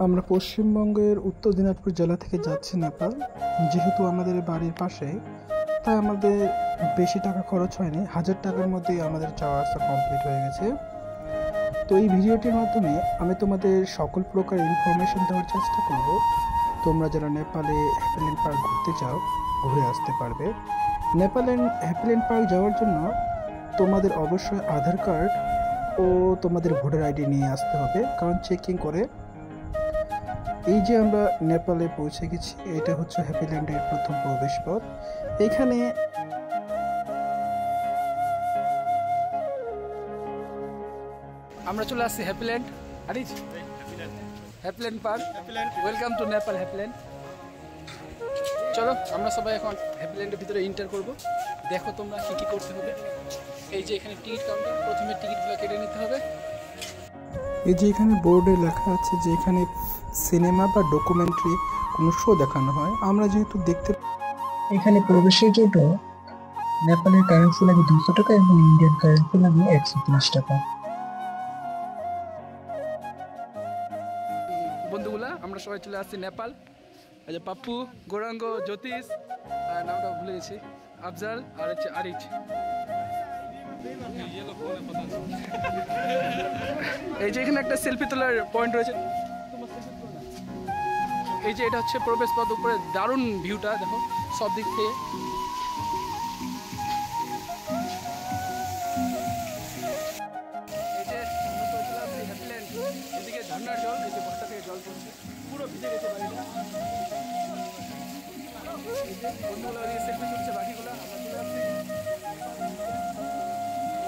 আমরা পশ্চিমবঙ্গের উত্তর দিনাজপুর জেলা থেকে যাচ্ছি নেপাল। যেহেতু আমাদের বাড়ির পাশে, তাই আমাদের বেশি টাকা খরচ হয়নি, 1000 টাকার মধ্যেই আমাদের যাওয়া আসা কমপ্লিট হয়ে গেছে। তো এই ভিডিওটির মাধ্যমে আমি তোমাদের সকল প্রকার ইনফরমেশন দেওয়ার চেষ্টা করব। তোমরা যারা নেপালে হ্যাপিল্যান্ড পার্ক ঘুরতে চাও, ঘুরে আসতে পারবে। নেপালে হ্যাপিল্যান্ড পার্ক যাওয়ার জন্য তোমাদের অবশ্যই আধার কার্ড ও তোমাদের ভোটার আইডি নিয়ে আসতে হবে, কারণ চেকিং করে। এই যে আমরা নেপালে পৌঁছে গেছি, এটা হচ্ছে হ্যাপিল্যান্ডের প্রথম প্রবেশ পথ। এখানে আমরা চলে আসছি Happyland park. Welcome to Nepal Happyland. চলো আমরা সবাই এখন হ্যাপিল্যান্ডের ভিতরে এন্টার করব। দেখো তোমরা কি কি করতে হবে। এই যে এখানে টিকিট কাউন্টার, প্রথমে টিকিটগুলো কেটে নিতে হবে। এই যে এখানে বোর্ডে লেখা আছে যে এখানে সিনেমা বা ডকুমেন্টারি কোনো শো দেখানো হয়। আমরা যেহেতু দেখতে, এখানে প্রবেশের জন্য নেপালের কারেন্সি লাগে 200 টাকা এবং ইন্ডিয়ান কারেন্সি লাগে 130 টাকা। বন্ধুগুলা আমরা সবাই চলে আসছি নেপাল। এই যে পাপ্পু, গৌরাঙ্গ, জ্যোতিষ, আর নামটা ভুলে গেছি, আফজাল, আর হচ্ছে আরিচ। এই যে এখানে একটা সেলফি তোলার পয়েন্ট রয়েছে। এই যে এটা হচ্ছে প্রবেশ পথ, উপরে দারুণ ভিউটা দেখো সব দিক থেকে। এই যে হ্যাপিল্যান্ড, এদিকে ঝর্ণার জল, এই যে বস্তা থেকে জল পড়ছে, পুরো ভিজে গেছে বাড়িটা। এই যে বন্ধুগুলো সেলফি তুলছে, বাকিগুলো আমরা চলে আসছি।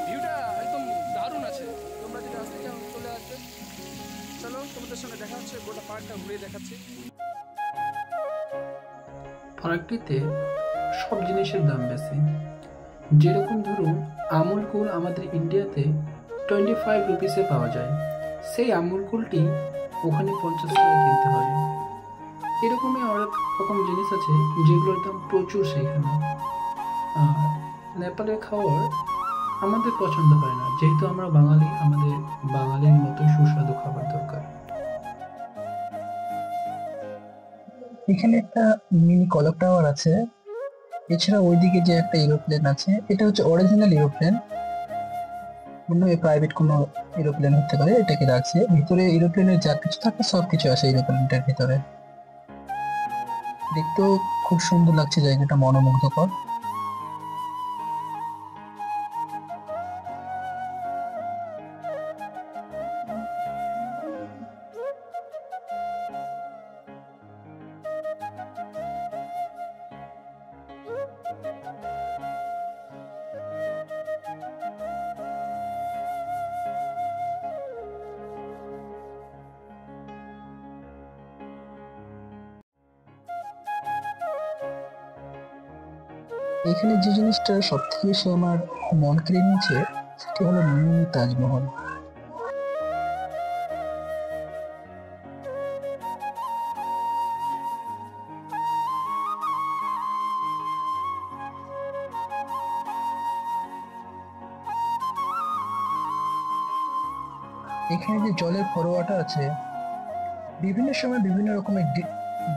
ভিউটা একদম দারুণ আছে, তোমরা যদি আসতে চাও চলে আসবে। চলো তোমাদের সঙ্গে দেখা হচ্ছে, গোটা পার্কটা ঘুরে দেখাচ্ছি। পার্কটিতে সব জিনিসের দাম বেশি। যেরকম ধরুন আমুল কুল আমাদের ইন্ডিয়াতে 25 রুপিসে পাওয়া যায়, সেই আমুল কুলটি ওখানে 50 টাকা কিনতে হয়। এরকমই অনেক রকম জিনিস আছে যেগুলোর দাম প্রচুর সেইখানে। আর নেপালের খাবার আমাদের পছন্দ হয় না, যেহেতু আমরা বাঙালি, আমাদের বাঙালির মতো সুস্বাদু খাবার দরকার। এখানে একটা মিনি কলক টাওয়ার আছে। এছাড়া ওইদিকে যে একটা এরোপ্লেন আছে, এটা হচ্ছে অরিজিনাল এরোপ্লেন, অন্য প্রাইভেট কোনো এরোপ্লেন হতে পারে। এটাকে রাখছে ভিতরে, এরোপ্লেনের যা কিছু থাকে সবকিছু আছে এরোপ্লেনটার ভিতরে। দেখতেও খুব সুন্দর লাগছে, জায়গাটা মনোমুগ্ধকর। এখানে যে জিনিসটা সব থেকে বেশি আমার মন কেড়ে নিয়েছে সেটি হলো মিনি তাজমহল। এখানে যে জলের ফরোয়াটা আছে, বিভিন্ন সময় বিভিন্ন রকমের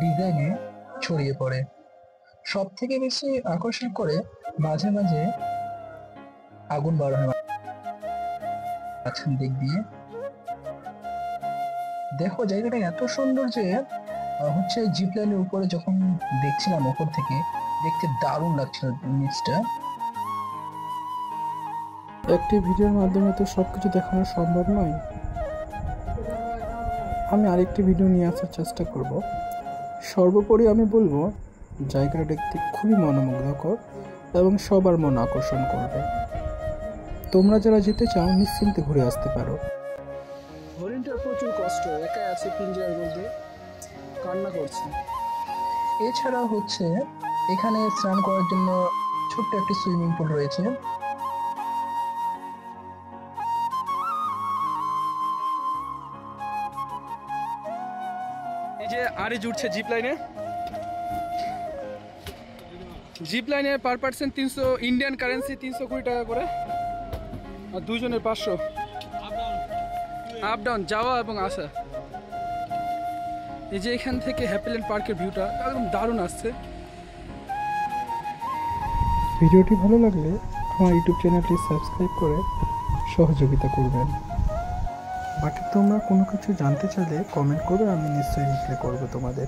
ডিজাইনে ছড়িয়ে পড়ে। সব থেকে বেশি আকর্ষণ করে মাঝে মাঝে আগুন বার হয় মাঝখান দিক দিয়ে। দেখো জায়গাটা এত সুন্দর যে হচ্ছে জিপ লাইনের উপরে যখন দেখছিলাম উপর থেকে, দেখতে দারুণ লাগছিল জিনিসটা। একটি ভিডিওর মাধ্যমে তো সবকিছু দেখানো সম্ভব নয়। আমি আরেকটি ভিডিও নিয়ে আসার চেষ্টা করব। সর্বোপরি আমি বলবো জায়গাটা দেখতে খুবই মনোমুগ্ধকর এবং সবার মন আকর্ষণ করবে। তোমরা যারা যেতে চাও নিশ্চিন্তে ঘুরে আসতে পারো। হরিণটার প্রচুর কষ্ট, একাই আছে পিঞ্জরার মধ্যে, কান্না করছে। এছাড়া হচ্ছে এখানে স্নান করার জন্য ছোট্ট একটি সুইমিং পুল রয়েছে। এই যে আরে জুড়ছে জিপ লাইনে। জিপ লাইনের পার পার্সন 300 ইন্ডিয়ান কারেন্সি, 320 টাকা করে, আর দুজনের 500। আপ ডাউন যাওয়া এবং আসা। এই যে এখান থেকে হ্যাপিল্যান্ড পার্কের ভিউটা একদম দারুণ আসছে। ভিডিওটি ভালো লাগলে আমার ইউটিউব চ্যানেলটি সাবস্ক্রাইব করে সহযোগিতা করবেন। বাকি তোমরা কোনো কিছু জানতে চাইলে কমেন্ট করবে, আমি নিশ্চয়ই রিপ্লাই করবো তোমাদের।